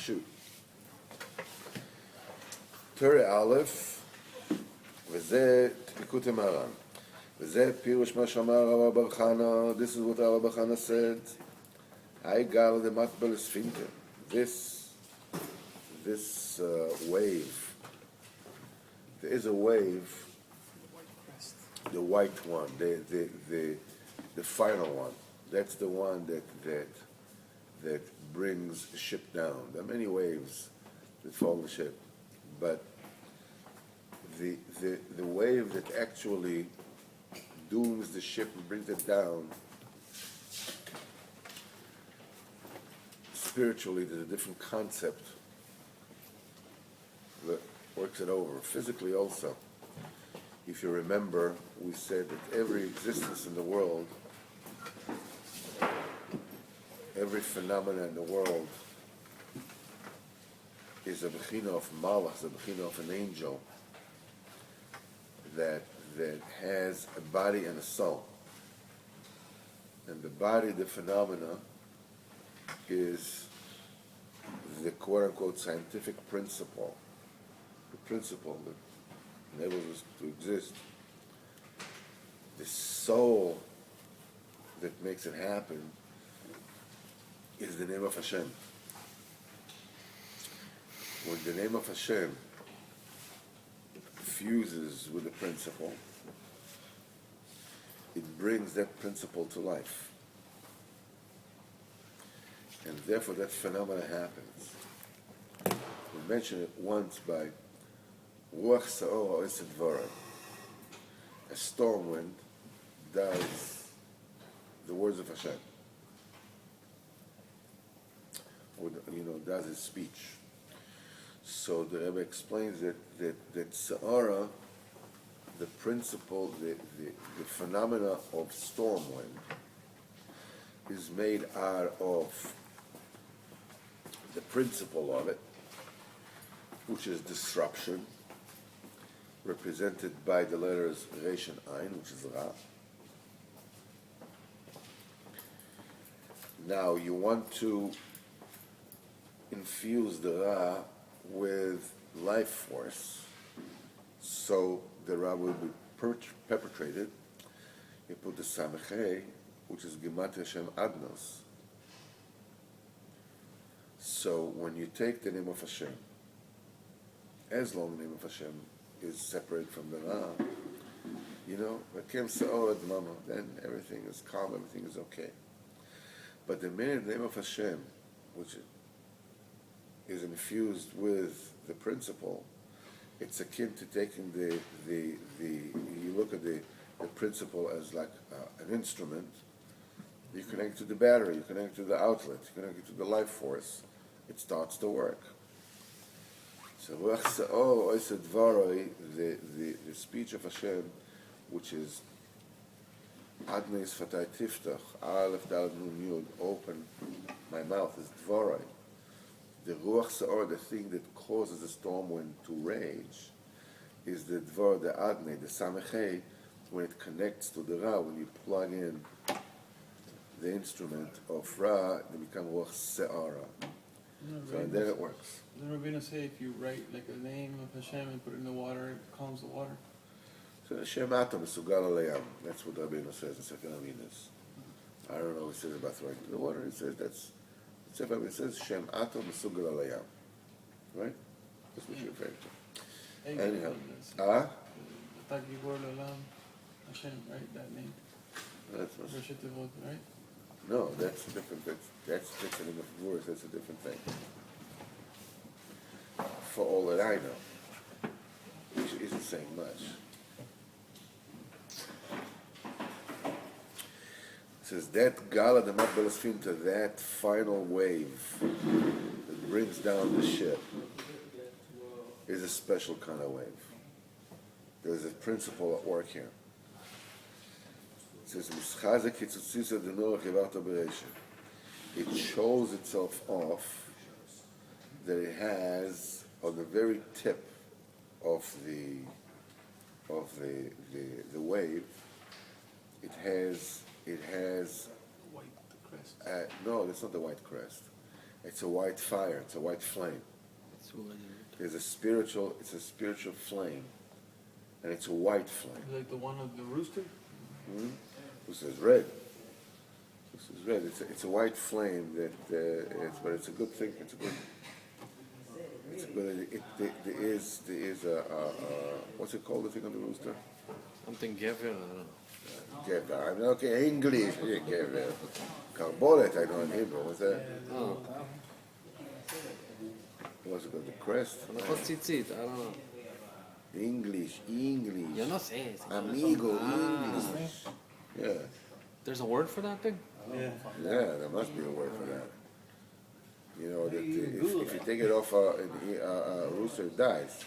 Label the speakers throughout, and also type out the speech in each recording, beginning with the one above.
Speaker 1: shoot. Torah Aleph, וזה likutei Moharan. וזה פירוש מה שאמר הרב בר חנה. This is what Rabbi bar Chana said. I got the matbel esfinter. This wave. There is a wave. The white one, the final one. That's the one that brings the ship down. There are many waves that follow the ship, but the wave that actually dooms the ship and brings it down, spiritually there's a different concept that works it over. Physically also. If you remember, we said that every existence in the world, every phenomena in the world is a bechina of malach, a bechina of an angel that has a body and a soul. And the body, the phenomena, is the quote-unquote scientific principle, the principle that enables us to exist. The soul that makes it happen is the name of Hashem. When the name of Hashem fuses with the principle, it brings that principle to life. And therefore that phenomena happens. We mentioned it once by Ruach Sa'or Oised Dvorah. A storm wind does the words of Hashem. Or, does his speech. So the Rebbe explains that Sa'ara, the principle, the phenomena of storm wind, is made out of the principle of it, which is disruption, represented by the letters Resh and Ayin, which is Ra. Now you want to infuse the Ra with life force, so the Ra will be perpetrated. You put the Samechei, which is Gematria Hashem Adnos. So when you take the name of Hashem, as long the name of Hashem is separate from the Ra, then everything is calm, everything is okay. But the minute the name of Hashem, which is infused with the principle, it's akin to taking you look at the principle as like an instrument. You connect to the battery, you connect to the outlet, you connect to the life force, it starts to work. So the speech of Hashem, which is Adnei Sfatai Tiftach, Aleph Daled Nun Yud, open my mouth, is Dvorai. The Ruach Sa'or, the thing that causes the storm wind to rage, is the Dvor, the Adnei, the Samechei, when it connects to the Ra, when you plug in the instrument of Ra, they become Ruach Sa'ara. So then it works.
Speaker 2: Doesn't Rabbeinu say if you write like a name of Hashem and put it in the water, it calms the water?
Speaker 1: So Hashem Atom is Sugal Alayam. That's what Rabbeinu says in Sefer Aminas. I don't know what he says about throwing to the water. He says that's Sefer Aminas says Shem Atom is Sugal Alayam. Right? That's what you're referring to. Anyhow.
Speaker 2: Hashem, right? That name.
Speaker 1: That's
Speaker 2: right?
Speaker 1: No, that's different. That's the name of words. That's a different thing. For all that I know, which isn't saying much. It says that Gala the Matbel Esfinter, that final wave that brings down the ship, is a special kind of wave. There's a principle at work here. It says, it shows itself off that it has on the very tip of the wave. It has
Speaker 2: white crest.
Speaker 1: No, that's not the white crest. It's a white fire. It's a white flame. It's a spiritual flame, and it's a white flame.
Speaker 2: Like the one of the rooster?
Speaker 1: Hmm? This is red. This is red. It's a white flame but it's a good thing. It's a good. There is what's it called? The thing on the rooster?
Speaker 3: Something Gever, I don't know.
Speaker 1: Gever. I mean, okay, English. Yeah, Gever. Carbolet, I know in Hebrew. What's that?
Speaker 3: Oh,
Speaker 1: What's it called? The crest?
Speaker 3: הנחות ציצית, I don't know.
Speaker 1: English.
Speaker 3: Yo no sé.
Speaker 1: Amigo, English. Yeah.
Speaker 3: There's a word for that thing?
Speaker 2: Yeah.
Speaker 1: Yeah, there must be a word for that. You know, that if you take it off a rooster, it dies.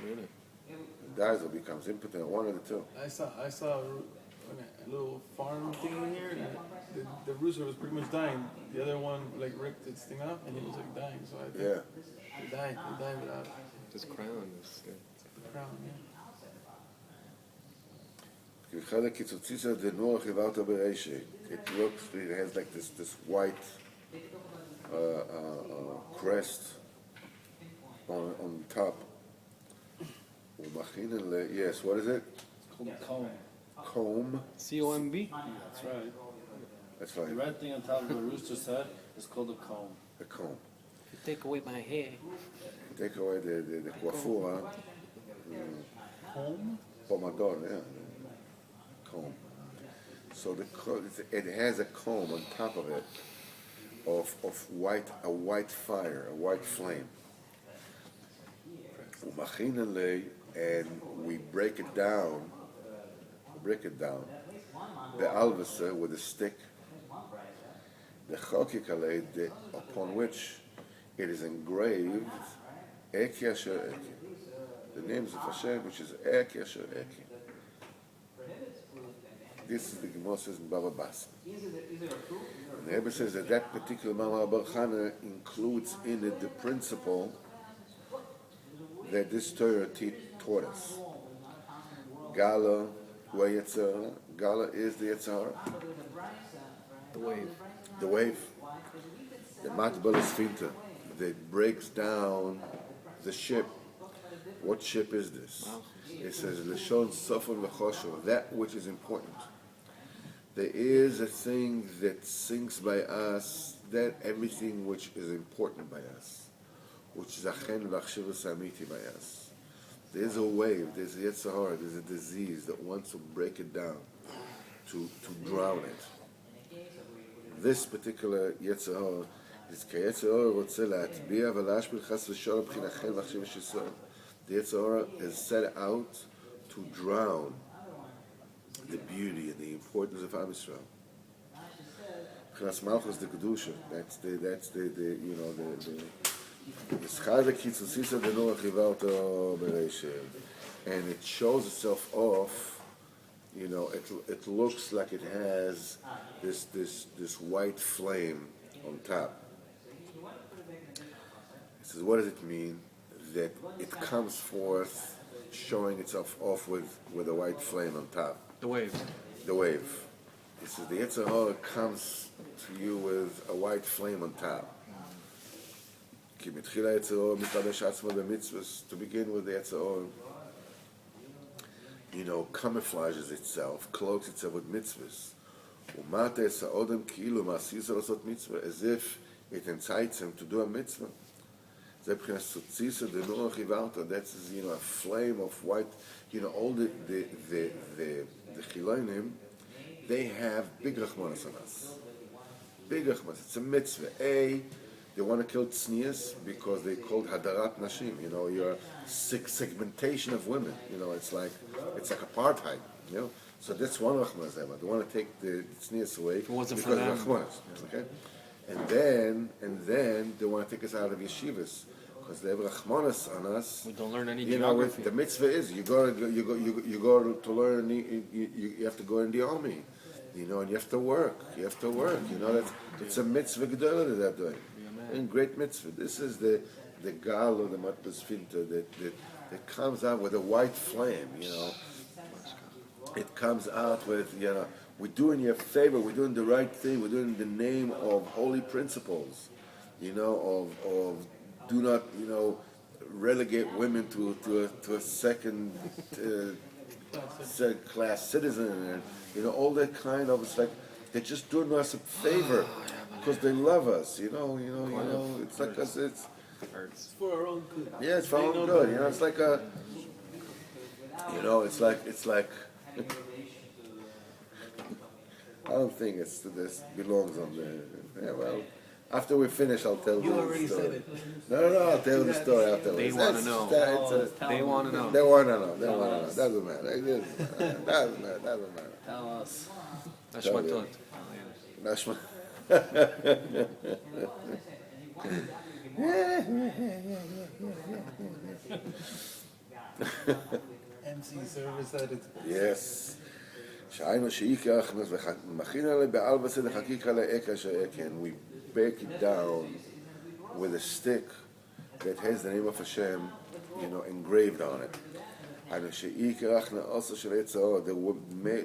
Speaker 3: Really?
Speaker 1: It dies or becomes impotent, one of the two.
Speaker 2: I saw a little farm thing in here, and the rooster was pretty much dying. The other one like ripped its thing off, and he was like dying. So I think
Speaker 1: Yeah.
Speaker 2: they died without
Speaker 3: This crown is good.
Speaker 2: the crown. Yeah.
Speaker 1: It has like this white crest on top. Yes, what is it?
Speaker 4: Called a comb.
Speaker 1: Comb.
Speaker 3: C-O-M-B?
Speaker 4: That's right.
Speaker 1: That's
Speaker 4: The
Speaker 1: right.
Speaker 4: red thing on top of the rooster's head is called a comb.
Speaker 1: A comb.
Speaker 3: You take away my hair.
Speaker 1: Take away the coiffura.
Speaker 2: Home?
Speaker 1: Pomador, yeah. Comb. So it has a comb on top of it of a white fire, a white flame. And we break it down. The alvasa with a stick. The chokikale, upon which it is engraved Eki Asher Eki. The names of Hashem, which is Eki Asher Eki. This is the Gemara says in Baba Basra. And the Rebbe says that particular Mamar Bar Chana includes in it the principle that this Torah taught us. Gala, Yetzirah. Gala is the Yetzirah.
Speaker 3: The wave.
Speaker 1: The wave. The Matbal Sfinta that breaks down the ship. What ship is this? It says, Leshon Sofon V'chosho, that which is important. There is a thing that sinks by us, that everything which is important by us, which is Achen V'achshivus Amiti by us. There's a wave, there's a Yetzirah, there's a disease that wants to break it down, to drown it. This particular Yetzirah is כיצר רוצה להטביע ולהשפיל חס ושלום מבחינת חן ועכשיו יש ישראל. The Yetzirah is set out to drown the beauty and the importance of Am Yisrael. מבחינת Malchus the Kedusha, that's the you know the schade kitzutzisa the Noach hiva אותו bereishev, and it shows itself off. You know, it looks like it has this white flame on top. He says, what does it mean? That it comes forth showing itself off with a white flame on top.
Speaker 3: The wave.
Speaker 1: The wave. He says the Yetzirah comes to you with a white flame on top. To begin with, the Yetzirah, you know, camouflages itself, cloaks itself with mitzvahs. As if it incites him to do a mitzvah. That's, you know, a flame of white. You know, all the chilonim, they have big rachmanas on us. Big rachmanas. It's a mitzvah. They want to kill tznius because they called hadarat nashim. You know, your segmentation of women. You know, it's like apartheid. You know, so that's one rachmanas. They want to take the tznius away because of rachmanas. Okay, and then they want to take us out of yeshivas because they have rachmanas on us.
Speaker 3: We don't learn any
Speaker 1: geography. The mitzvah is you go to learn. You have to go in the army. You know, and you have to work. You know, it's a mitzvah gedolah that they're doing. And great mitzvah. This is the gal or the matbas finta that comes out with a white flame. You know, it comes out with, you know, we're doing your favor. We're doing the right thing. We're doing the name of holy principles. of do not, relegate women to a second class citizen, and all that kind of. It's like they're just doing us a favor because they love us. It's like us. It's
Speaker 2: It's for our own good.
Speaker 1: yeah, it's for our
Speaker 2: They
Speaker 1: own
Speaker 2: know
Speaker 1: good.
Speaker 2: that.
Speaker 1: It's like a. It's like. I don't think this belongs on the. Yeah, well, after we finish, I'll tell you.
Speaker 2: You
Speaker 1: the
Speaker 2: already
Speaker 1: story.
Speaker 2: said it.
Speaker 1: No, I'll tell you the story afterwards.
Speaker 3: They wanna know. They want to know.
Speaker 1: They want to know. They want to know. Doesn't matter. Doesn't matter.
Speaker 4: Tell us.
Speaker 3: That's what I thought.
Speaker 1: That's my.
Speaker 2: MC service added.
Speaker 1: Yes. שהיינו שעיקר הכנס ומכין עלי בעל בשר לחקיקה לאקה שאקה, and we bake it down with a stick that has the name of Hashem, engraved on it. היינו שעיקר הכנס also של יצר,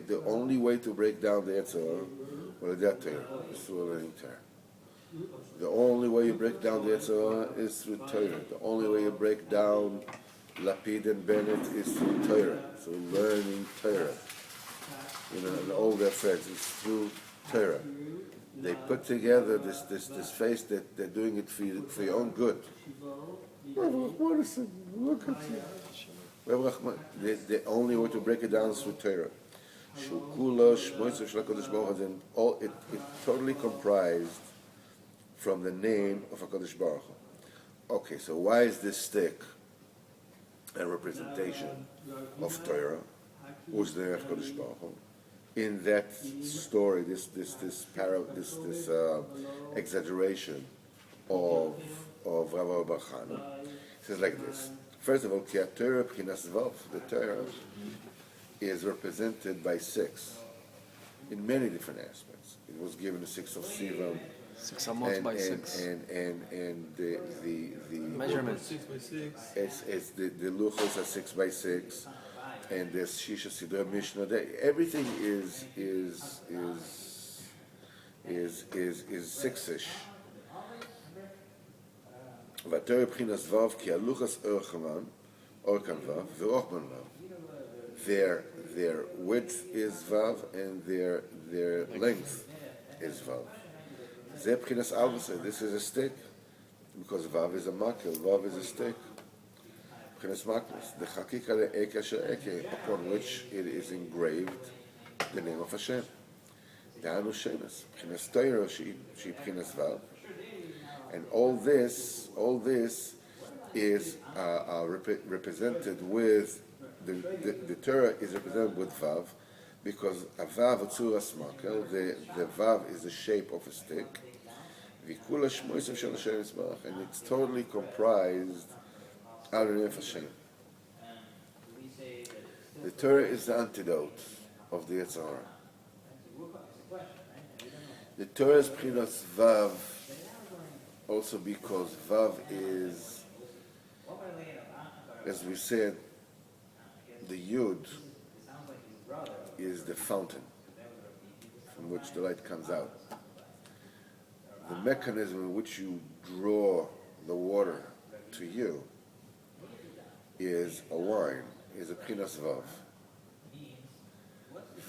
Speaker 1: the only way to break down the יצר, well, that is through learning Torah. The only way you break down the Yetzirah is through Torah. The only way you break down Lapid and Bennett is through Torah. So learning Torah. And all their friends, it's through Torah. They put together this face that they're doing it for your own good. Look at you. The only way to break it down is through Torah. And it totally comprised from the name of HaKadosh Baruch Hu. Okay, so why is this stick a representation of Torah? Who's the name of HaKadosh Baruch Hu? In that story, this exaggeration of Rav Bar Chana, it says like this. First of all, Ki HaTorah B'chinas Vav, the Torah is represented by 6 in many different aspects. It was given the 6 of Sivan.
Speaker 3: 6 amot by 6.
Speaker 1: And the
Speaker 3: Measurement.
Speaker 2: 6 by 6.
Speaker 1: it's the luchos are 6 by 6, and there's Shisha Siddur Mishnah. Everything is 6ish. V'Torah b'chinas vav ki haluchas orkan vav ve'ochman vav. Their width is vav and their length is vav. Zeh b'chinas alvaseh. This is a stick because vav is a makil. Vav is a stick. B'chinas maklis. The chakika le'eka she'eke, upon which it is engraved the name of Hashem. Da'anu shemes. B'chinas Torah she b'chinas vav. And all this is represented with the Torah is represented with vav, because a vav atzuras makel, the vav is the shape of a stick, v'kula shmoisav shel Hashem yisbarach, and it's totally comprised out of the name of Hashem. The Torah is the antidote of the Yetzer Hara. The Torah is b'chinas vav, also because vav is, as we said, the yud is the fountain from which the light comes out. The mechanism in which you draw the water to you is a line, is a b'chinas vav.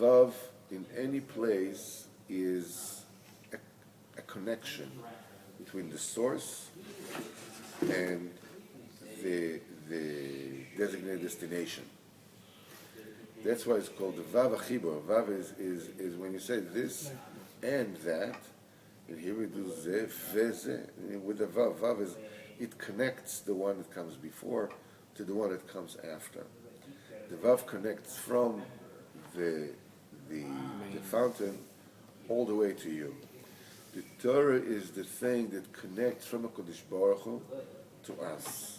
Speaker 1: Vav in any place is a connection between the source and the designated destination. That's why it's called the Vav Achibor. Vav is when you say this and that, and here we do Ze, Veze, with the Vav. Vav is, it connects the one that comes before to the one that comes after. The Vav connects from the fountain all the way to you. The Torah is the thing that connects from HaKadosh Baruch Hu to us.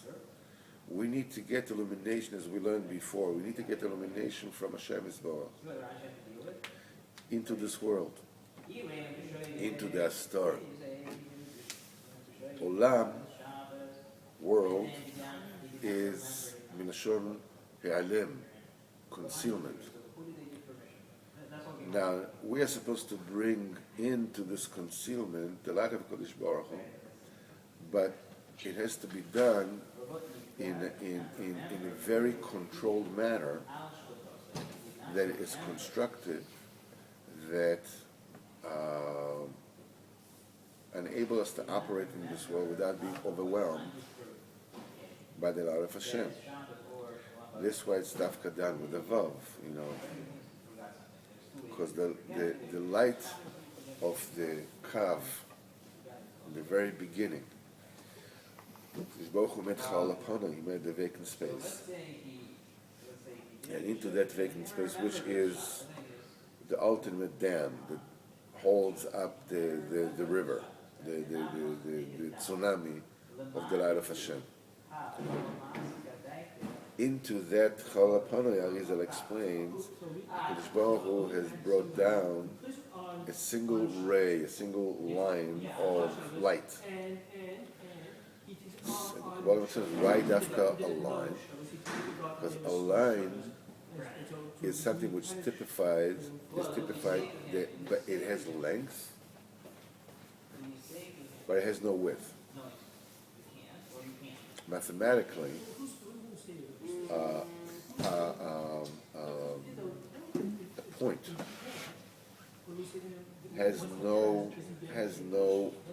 Speaker 1: We need to get illumination, as we learned before. We need to get illumination from Hashem Yisbarach into this world, into the Astar. Olam, world, is Minashon He'alem, concealment. Now, we are supposed to bring into this concealment the light of Kodesh Baruch Hu, but it has to be done in a very controlled manner that is constructed that enable us to operate in this world without being overwhelmed by the light of Hashem. This way it's dafka done with a vav, you know, because the light of the kav in the very beginning, he made the vacant space, and into that vacant space, which is the ultimate dam that holds up the river, the tsunami of the light of Hashem. Into that Chalapano, Arizal explains, Kadosh Baruch Hu has brought down a single ray, a single line of light. Kabbalah says, why dafka a line? Because a line is something which typified, but it has length, but it has no width. Mathematically, a point has no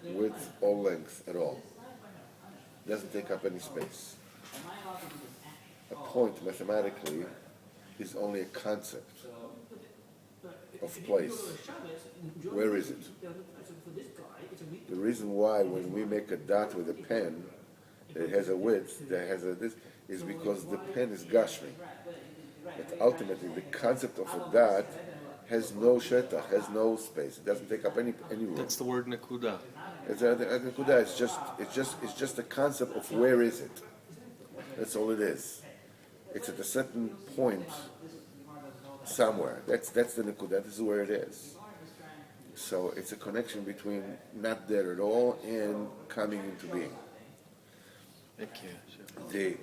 Speaker 1: width or length at all. Doesn't take up any space. A point mathematically is only a concept of place. Where is it? The reason why when we make a dot with a pen, it has a width, that has a this, is because the pen is gashmi. But ultimately, the concept of a dot has no shetach, has no space. It doesn't take up any room.
Speaker 3: That's the word nekuda.
Speaker 1: It's a nekuda. It's just a concept of where is it. That's all it is. It's at a certain point somewhere. That's the nekuda. This is where it is. So it's a connection between not there at all and coming into being. The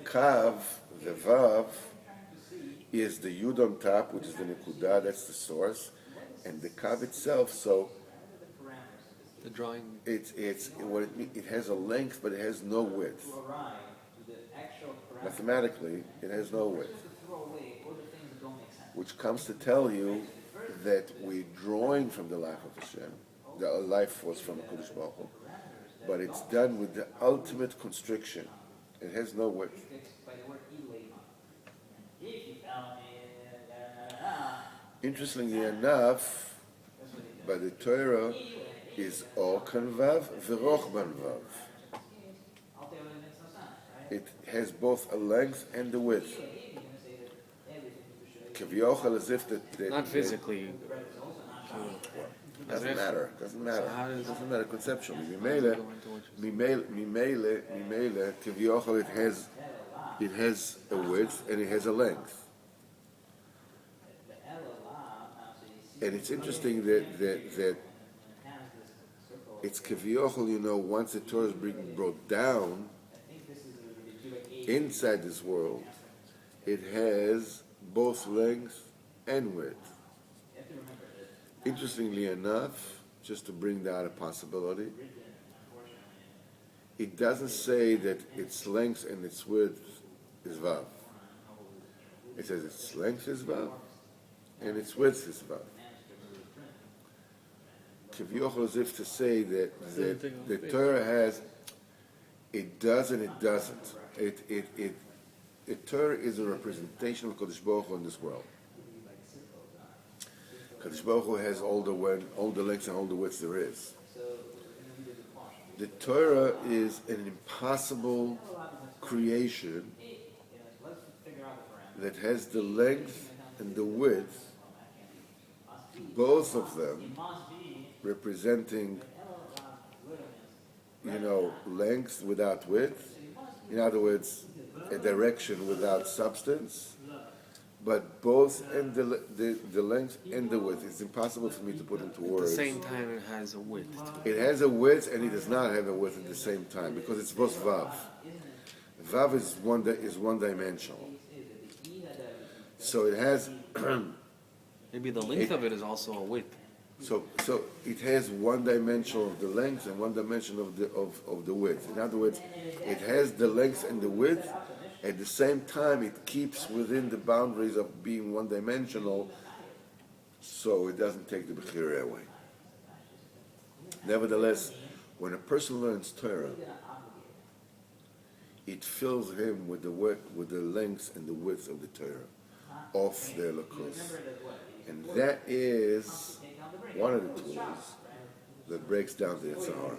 Speaker 1: kav, the vav, is the yud on top, which is the nekuda, that's the source, and the kav itself. So
Speaker 3: the drawing.
Speaker 1: It's what it has a length, but it has no width. Mathematically, it has no width, which comes to tell you that we're drawing from the life of Hashem, the life force from Kodesh Baruch Hu, but it's done with the ultimate constriction. It has no width. Interestingly enough, by the Torah is Orkan Vav V'Rochban Vav. It has both a length and a width. Kaviochel, as if
Speaker 3: Not physically.
Speaker 1: Doesn't matter. Doesn't matter. Doesn't matter conceptually. Mimele, Kaviochel, it has a width and it has a length. And it's interesting that it's Kaviochel, once the Torah is being brought down inside this world, it has both length and width. Interestingly enough, just to bring down a possibility, it doesn't say that its length and its width is Vav. It says its length is Vav and its width is Vav. Kaviochel, as if to say that the Torah has, it does and it doesn't. The Torah is a representation of Kodesh Baruch Hu in this world. Kodesh Baruch Hu has all the lengths and all the widths there is. The Torah is an impossible creation that has the length and the width, both of them representing, length without width. In other words, a direction without substance. But both and the length and the width, it's impossible for me to put into words.
Speaker 3: At the same time, it has a width.
Speaker 1: It has a width and it does not have a width at the same time because it's both vav. Vav is one dimensional. So it has.
Speaker 3: Maybe the length of it is also a width.
Speaker 1: So it has one dimension of the length and one dimension of the width. In other words, it has the length and the width. At the same time, it keeps within the boundaries of being one-dimensional, so it doesn't take the Bechira away. Nevertheless, when a person learns Torah, it fills him with the length and the width of the Torah, of the Elokus. And that is one of the tools that breaks down the Sahara.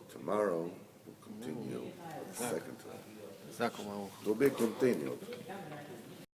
Speaker 1: Tomorrow we'll continue with the second Torah.
Speaker 3: Zakum,
Speaker 1: To be continued.